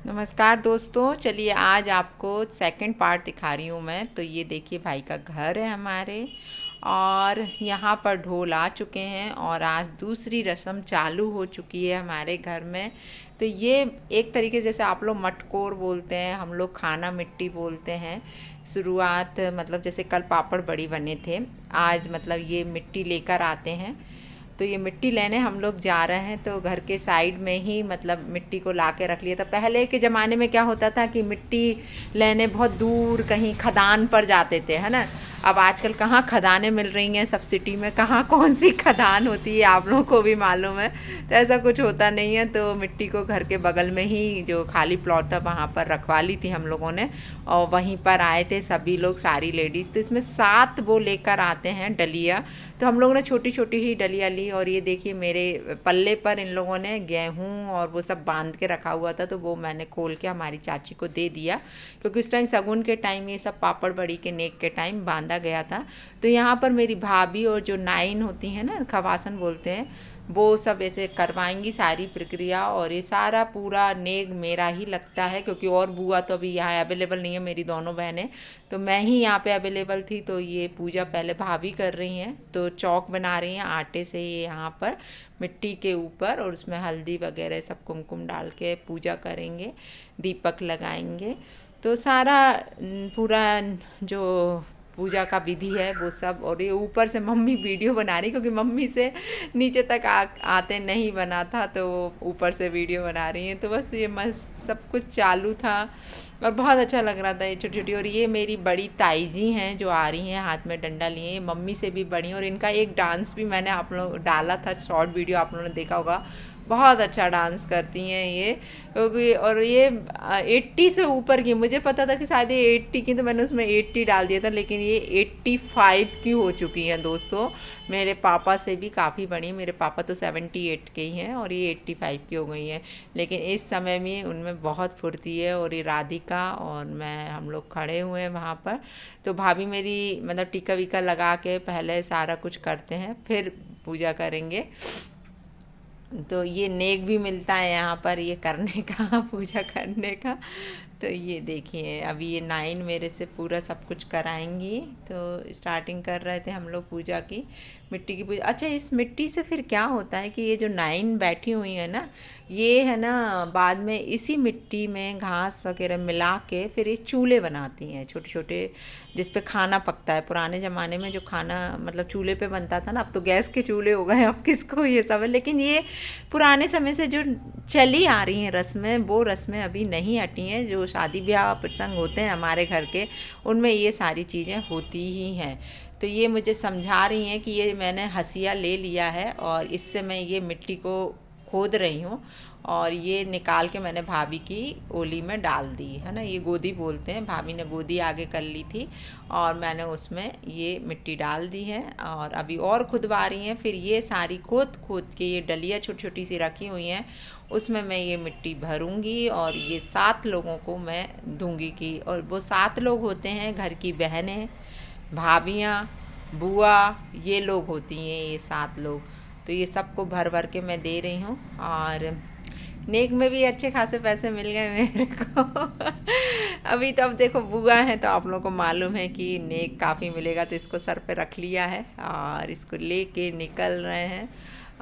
नमस्कार दोस्तों, चलिए आज आपको सेकंड पार्ट दिखा रही हूँ मैं। तो ये देखिए भाई का घर है हमारे, और यहाँ पर ढोल आ चुके हैं और आज दूसरी रस्म चालू हो चुकी है हमारे घर में। तो ये एक तरीके जैसे आप लोग मटकोर बोलते हैं, हम लोग खाना मिट्टी बोलते हैं। शुरुआत मतलब जैसे कल पापड़ बड़ी बने थे, आज मतलब ये मिट्टी लेकर आते हैं। तो ये मिट्टी लेने हम लोग जा रहे हैं। तो घर के साइड में ही मतलब मिट्टी को ला के रख लिया था। पहले के ज़माने में क्या होता था कि मिट्टी लेने बहुत दूर कहीं खदान पर जाते थे, है ना। अब आजकल कहाँ खदानें मिल रही हैं, सब सिटी में कहाँ कौन सी खदान होती है, आप लोगों को भी मालूम है। तो ऐसा कुछ होता नहीं है। तो मिट्टी को घर के बगल में ही जो खाली प्लॉट था वहाँ पर रखवा ली थी हम लोगों ने, और वहीं पर आए थे सभी लोग, सारी लेडीज़। तो इसमें 7 वो लेकर आते हैं डलिया। तो हम लोगों ने छोटी छोटी ही डलिया ली, और ये देखिए मेरे पल्ले पर इन लोगों ने गेहूं और वो सब बांध के रखा हुआ था। तो वो मैंने खोल के हमारी चाची को दे दिया, क्योंकि उस टाइम शगुन के टाइम ये सब पापड़ बड़ी के नेक के टाइम बांधा गया था। तो यहाँ पर मेरी भाभी और जो नाइन होती हैं ना, खवासन बोलते हैं, वो सब ऐसे करवाएंगी सारी प्रक्रिया। और ये सारा पूरा नेग मेरा ही लगता है, क्योंकि और बुआ तो अभी यहाँ अवेलेबल नहीं है, मेरी दोनों बहनें। तो मैं ही यहाँ पे अवेलेबल थी। तो ये पूजा पहले भाभी कर रही हैं। तो चौक बना रही हैं आटे से ये यहाँ पर मिट्टी के ऊपर, और उसमें हल्दी वगैरह सब कुमकुम डाल के पूजा करेंगे, दीपक लगाएंगे। तो सारा पूरा जो पूजा का विधि है वो सब। और ये ऊपर से मम्मी वीडियो बना रही, क्योंकि मम्मी से नीचे तक आते नहीं बना था, तो ऊपर से वीडियो बना रही हैं। तो बस ये मस्त सब कुछ चालू था और बहुत अच्छा लग रहा था ये छोटी छोटी। और ये मेरी बड़ी ताई जी हैं जो आ रही हैं, हाथ में डंडा लिए, ये मम्मी से भी बड़ी। और इनका एक डांस भी मैंने आप लोग डाला था, शॉर्ट वीडियो आप लोगों ने देखा होगा। बहुत अच्छा डांस करती हैं ये, क्योंकि और ये 80 से ऊपर की, मुझे पता था कि शायद ये 80 की, तो मैंने उसमें 80 डाल दिया था, लेकिन ये 85 की हो चुकी हैं दोस्तों। मेरे पापा से भी काफ़ी बड़ी, मेरे पापा तो 78 के ही हैं और ये 85 की हो गई हैं। लेकिन इस समय में उनमें बहुत फुर्ती है। और ये राधिका और मैं, हम लोग खड़े हुए हैं वहाँ पर। तो भाभी मेरी मतलब टीका वीका लगा के पहले सारा कुछ करते हैं, फिर पूजा करेंगे। तो ये नेक भी मिलता है यहाँ पर ये करने का, पूजा करने का। तो ये देखिए अभी ये 9 मेरे से पूरा सब कुछ कराएंगी। तो स्टार्टिंग कर रहे थे हम लोग पूजा की, मिट्टी की पूजा। अच्छा, इस मिट्टी से फिर क्या होता है कि ये जो 9 बैठी हुई है ना, ये है ना, बाद में इसी मिट्टी में घास वगैरह मिला के फिर ये चूल्हे बनाती हैं छोटे छोटे, जिस पे खाना पकता है। पुराने ज़माने में जो खाना मतलब चूल्हे पे बनता था ना, अब तो गैस के चूल्हे हो गए, अब किसको ये सब है। लेकिन ये पुराने समय से जो चली आ रही हैं रस्में, वो रस्में अभी नहीं हटी हैं। जो शादी ब्याह प्रसंग होते हैं हमारे घर के, उनमें ये सारी चीज़ें होती ही हैं। तो ये मुझे समझा रही हैं कि ये मैंने हंसिया ले लिया है और इससे मैं ये मिट्टी को खोद रही हूँ, और ये निकाल के मैंने भाभी की ओली में डाल दी है ना। ये गोदी बोलते हैं, भाभी ने गोदी आगे कर ली थी और मैंने उसमें ये मिट्टी डाल दी है। और अभी और खुदवा रही हैं। फिर ये सारी खोद खोद के ये डलिया छोटी छोटी सी रखी हुई हैं, उसमें मैं ये मिट्टी भरूंगी और ये 7 लोगों को मैं दूंगी की। और वो 7 लोग होते हैं घर की बहनें, भाभियाँ, बुआ, ये लोग होती हैं ये 7 लोग। तो ये सबको भर भर के मैं दे रही हूँ। और नेक में भी अच्छे खासे पैसे मिल गए मेरे को। अभी तो अब देखो बुआ है, तो आप लोगों को मालूम है कि नेक काफ़ी मिलेगा, तो इसको सर पे रख लिया है और इसको लेके निकल रहे हैं।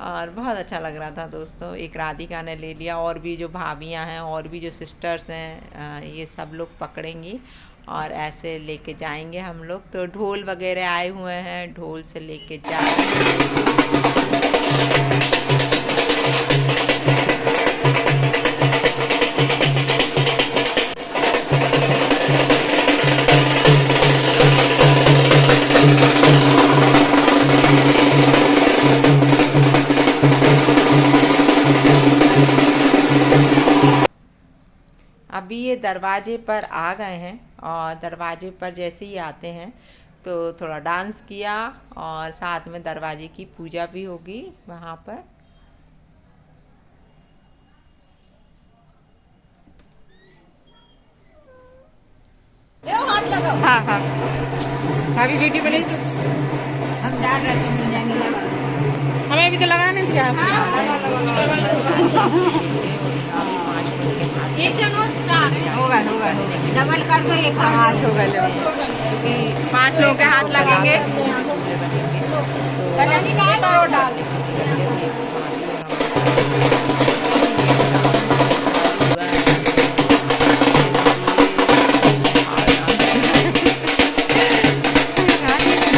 और बहुत अच्छा लग रहा था दोस्तों। एक राधिका ने ले लिया, और भी जो भाभियाँ हैं और भी जो सिस्टर्स हैं, ये सब लोग पकड़ेंगी और ऐसे लेके जाएंगे हम लोग। तो ढोल वगैरह आए हुए हैं, ढोल से लेके जाएंगे। अभी ये दरवाजे पर आ गए हैं, और दरवाजे पर जैसे ही आते हैं तो थोड़ा डांस किया, और साथ में दरवाजे की पूजा भी होगी वहाँ पर। हाँ हाँ, अभी वीडियो बनाई तो हम डाल रहे थे, मिल जाएंगे। हमें भी तो लगाना नहीं था। एक जन हो चार होगा होगा डबल कर दो एक 5 हो गए क्योंकि 5 लोगों के हाथ लगेंगे चूल्हे बनेंगे तो कलनी डाल और डाल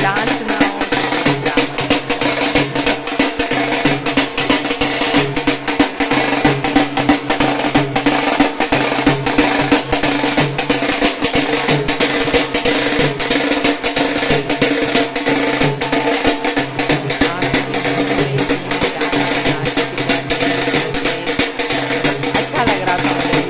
डांस ना हो अच्छा लग रहा था मुझे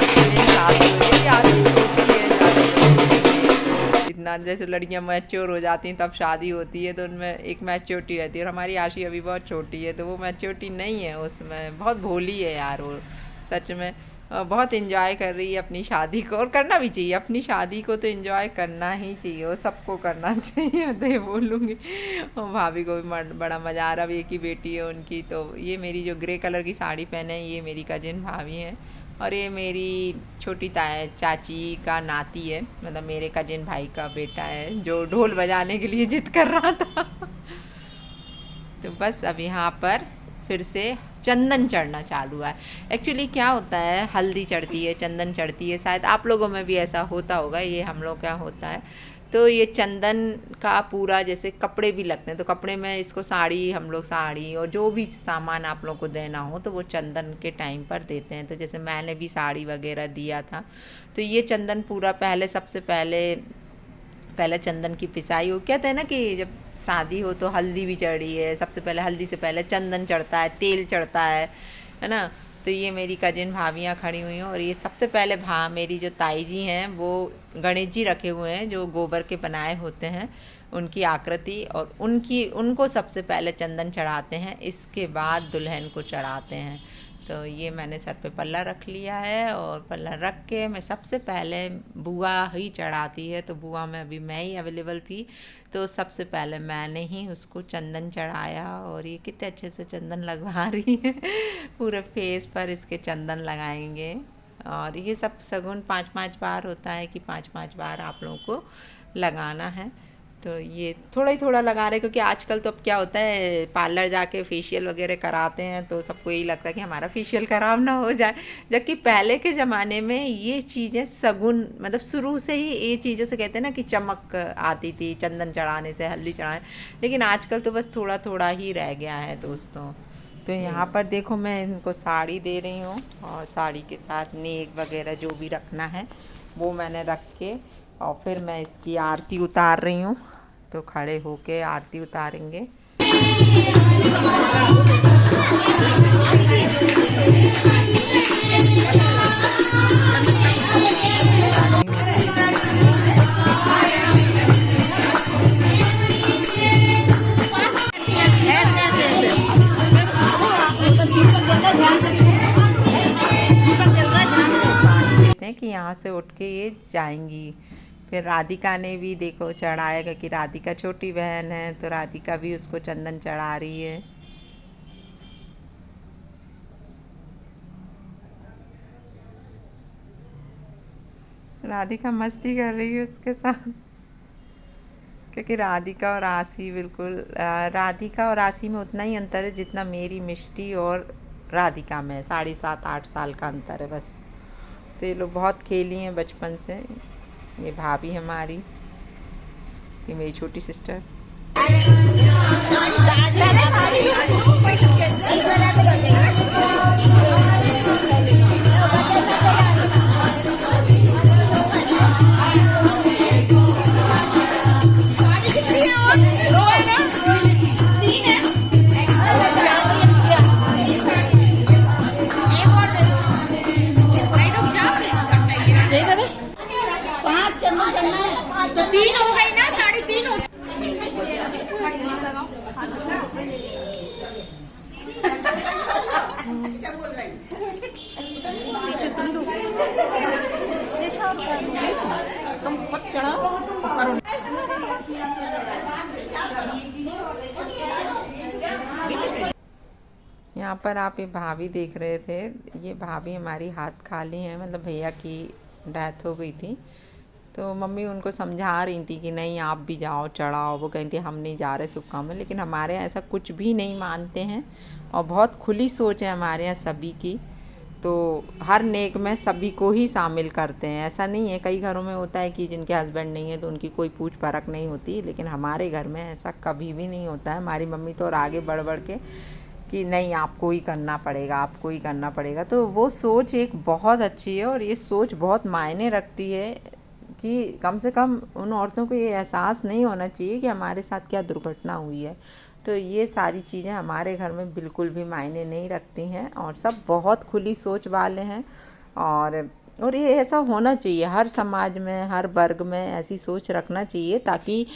कि मेरी शादी हो गई आदमी छोटी है शादी करने इतना जैसे लड़कियां मैच्योर हो जाती हैं तब शादी होती है तो उनमें एक मैच्योरिटी रहती है और हमारी आशी अभी बहुत छोटी है तो वो मैच्योरिटी नहीं है उसमें बहुत भोली है यार वो सच में बहुत इंजॉय कर रही है अपनी शादी को और करना भी चाहिए अपनी शादी को तो इंजॉय करना ही चाहिए वो सबको करना चाहिए तो ये बोलूँगी और भाभी को भी बड़ा मज़ा आ रहा है एक ही बेटी है उनकी तो ये मेरी जो ग्रे कलर की साड़ी पहने है ये मेरी कजिन भाभी हैं और ये मेरी छोटी चाची का नाती है मतलब मेरे कजिन भाई का बेटा है जो ढोल बजाने के लिए जिद कर रहा था तो बस अब यहाँ पर फिर से चंदन चढ़ना चालू है एक्चुअली क्या होता है हल्दी चढ़ती है चंदन चढ़ती है शायद आप लोगों में भी ऐसा होता होगा ये हम लोग क्या होता है तो ये चंदन का पूरा जैसे कपड़े भी लगते हैं तो कपड़े में इसको साड़ी हम लोग साड़ी और जो भी सामान आप लोग को देना हो तो वो चंदन के टाइम पर देते हैं तो जैसे मैंने भी साड़ी वगैरह दिया था तो ये चंदन पूरा पहले सबसे पहले चंदन की पिसाई हो कहते हैं ना कि जब शादी हो तो हल्दी भी चढ़ी है सबसे पहले हल्दी से पहले चंदन चढ़ता है तेल चढ़ता है ना तो ये मेरी कजिन भाभियाँ खड़ी हुई हैं और ये सबसे पहले मेरी जो ताई जी हैं वो गणेश जी रखे हुए हैं जो गोबर के बनाए होते हैं उनकी आकृति और उनको सबसे पहले चंदन चढ़ाते हैं इसके बाद दुल्हन को चढ़ाते हैं तो ये मैंने सर पे पल्ला रख लिया है और पल्ला रख के मैं सबसे पहले बुआ ही चढ़ाती है तो बुआ में अभी मैं ही अवेलेबल थी तो सबसे पहले मैंने ही उसको चंदन चढ़ाया और ये कितने अच्छे से चंदन लगवा रही है पूरे फेस पर इसके चंदन लगाएंगे और ये सब शगुन 5-5 बार होता है कि 5-5 बार आप लोगों को लगाना है तो ये थोड़ा ही थोड़ा लगा रहे क्योंकि आजकल तो अब क्या होता है पार्लर जाके फेशियल वगैरह कराते हैं तो सबको यही लगता है कि हमारा फेशियल खराब ना हो जाए जबकि पहले के ज़माने में ये चीज़ें सगुन मतलब शुरू से ही ये चीज़ों से कहते हैं ना कि चमक आती थी चंदन चढ़ाने से हल्दी चढ़ाने लेकिन आजकल तो बस थोड़ा थोड़ा ही रह गया है दोस्तों तो यहाँ पर देखो मैं इनको साड़ी दे रही हूँ और साड़ी के साथ नेक वगैरह जो भी रखना है वो मैंने रख के और फिर मैं इसकी आरती उतार रही हूँ तो खड़े होके आरती उतारेंगे कि यहाँ से उठ के ये जाएंगी फिर राधिका ने भी देखो चढ़ाया क्योंकि राधिका छोटी बहन है तो राधिका भी उसको चंदन चढ़ा रही है राधिका मस्ती कर रही है उसके साथ क्योंकि राधिका और आसी बिल्कुल राधिका और आसी में उतना ही अंतर है जितना मेरी मिष्टी और राधिका में 7.5-8 साल का अंतर है बस तो ये लोग बहुत खेली हैं बचपन से ये भाभी हमारी ये मेरी छोटी सिस्टर तो 3 हो गई ना 3.5 हो पीछे सुन लो तुम खुद चढ़ाओ करो यहाँ पर आप ये भाभी देख रहे थे, ये भाभी हमारी हाथ खाली हैं, मतलब भैया की डेथ हो गई थी तो मम्मी उनको समझा रही थी कि नहीं आप भी जाओ चढ़ाओ। वो कहती हम नहीं जा रहे शुभ काम में, लेकिन हमारे यहाँ ऐसा कुछ भी नहीं मानते हैं और बहुत खुली सोच है हमारे यहाँ सभी की। तो हर नेक में सभी को ही शामिल करते हैं, ऐसा नहीं है। कई घरों में होता है कि जिनके हस्बैंड नहीं है तो उनकी कोई पूछ परख नहीं होती, लेकिन हमारे घर में ऐसा कभी भी नहीं होता है। हमारी मम्मी तो और आगे बढ़ बढ़ के कि नहीं आपको ही करना पड़ेगा, आपको ही करना पड़ेगा। तो वो सोच एक बहुत अच्छी है और ये सोच बहुत मायने रखती है कि कम से कम उन औरतों को ये एहसास नहीं होना चाहिए कि हमारे साथ क्या दुर्घटना हुई है। तो ये सारी चीज़ें हमारे घर में बिल्कुल भी मायने नहीं रखती हैं और सब बहुत खुली सोच वाले हैं। और ये ऐसा होना चाहिए, हर समाज में हर वर्ग में ऐसी सोच रखना चाहिए ताकि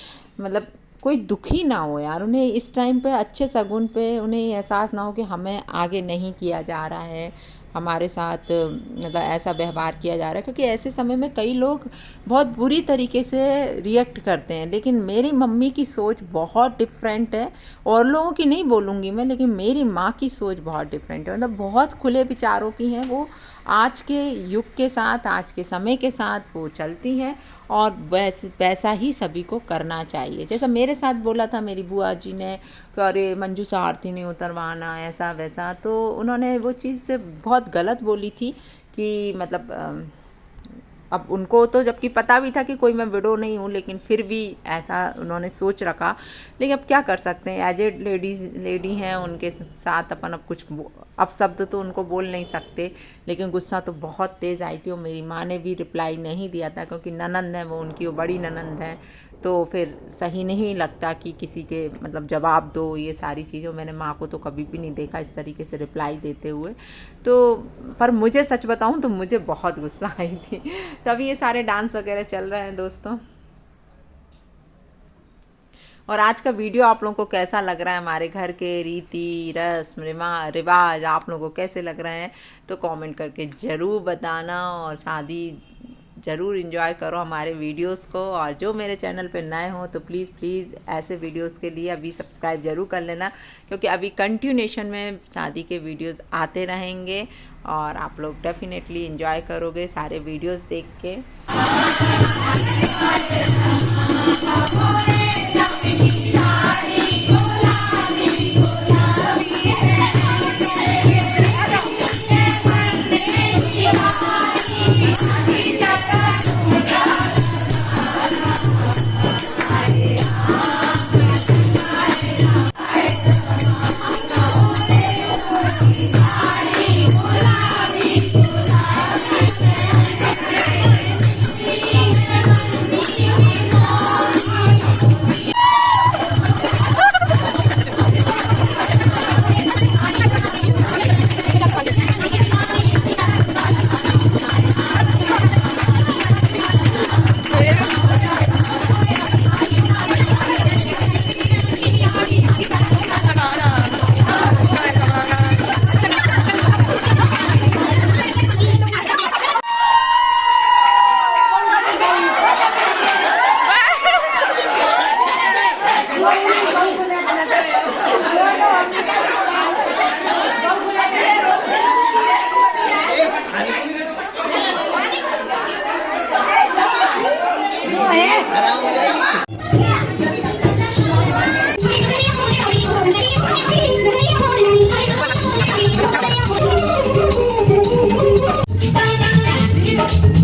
मतलब कोई दुखी ना हो यार। उन्हें इस टाइम पे अच्छे शगुन पे उन्हें ये एहसास ना हो कि हमें आगे नहीं किया जा रहा है, हमारे साथ मतलब ऐसा व्यवहार किया जा रहा है। क्योंकि ऐसे समय में कई लोग बहुत बुरी तरीके से रिएक्ट करते हैं, लेकिन मेरी मम्मी की सोच बहुत डिफरेंट है। और लोगों की नहीं बोलूँगी मैं, लेकिन मेरी माँ की सोच बहुत डिफरेंट है, मतलब बहुत खुले विचारों की हैं। वो आज के युग के साथ, आज के समय के साथ वो चलती हैं और वैसा ही सभी को करना चाहिए। जैसा मेरे साथ बोला था मेरी बुआ जी ने कि अरे मंजू से आरती नहीं उतरवाना ऐसा वैसा, तो उन्होंने वो चीज़ से बहुत गलत बोली थी कि मतलब अब उनको तो जबकि पता भी था कि कोई मैं विडो नहीं हूँ, लेकिन फिर भी ऐसा उन्होंने सोच रखा। लेकिन अब क्या कर सकते हैं, एजेड लेडी हैं, उनके साथ अपन अब कुछ अपशब्द तो उनको बोल नहीं सकते। लेकिन गुस्सा तो बहुत तेज़ आई थी और मेरी माँ ने भी रिप्लाई नहीं दिया था क्योंकि ननंद है वो, उनकी वो बड़ी ननंद है, तो फिर सही नहीं लगता कि किसी के मतलब जवाब दो ये सारी चीज़ों। मैंने माँ को तो कभी भी नहीं देखा इस तरीके से रिप्लाई देते हुए। तो पर मुझे सच बताऊँ तो मुझे बहुत गुस्सा आई थी। तो अभी ये सारे डांस वगैरह चल रहे हैं दोस्तों। और आज का वीडियो आप लोगों को कैसा लग रहा है, हमारे घर के रीति रस्म रिवाज आप लोगों को कैसे लग रहे हैं तो कमेंट करके ज़रूर बताना। और शादी ज़रूर एंजॉय करो हमारे वीडियोस को। और जो मेरे चैनल पे नए हो तो प्लीज़ ऐसे वीडियोस के लिए अभी सब्सक्राइब ज़रूर कर लेना, क्योंकि अभी कंटिन्यूएशन में शादी के वीडियोस आते रहेंगे और आप लोग डेफिनेटली एंजॉय करोगे सारे वीडियोस देख के। Thank you.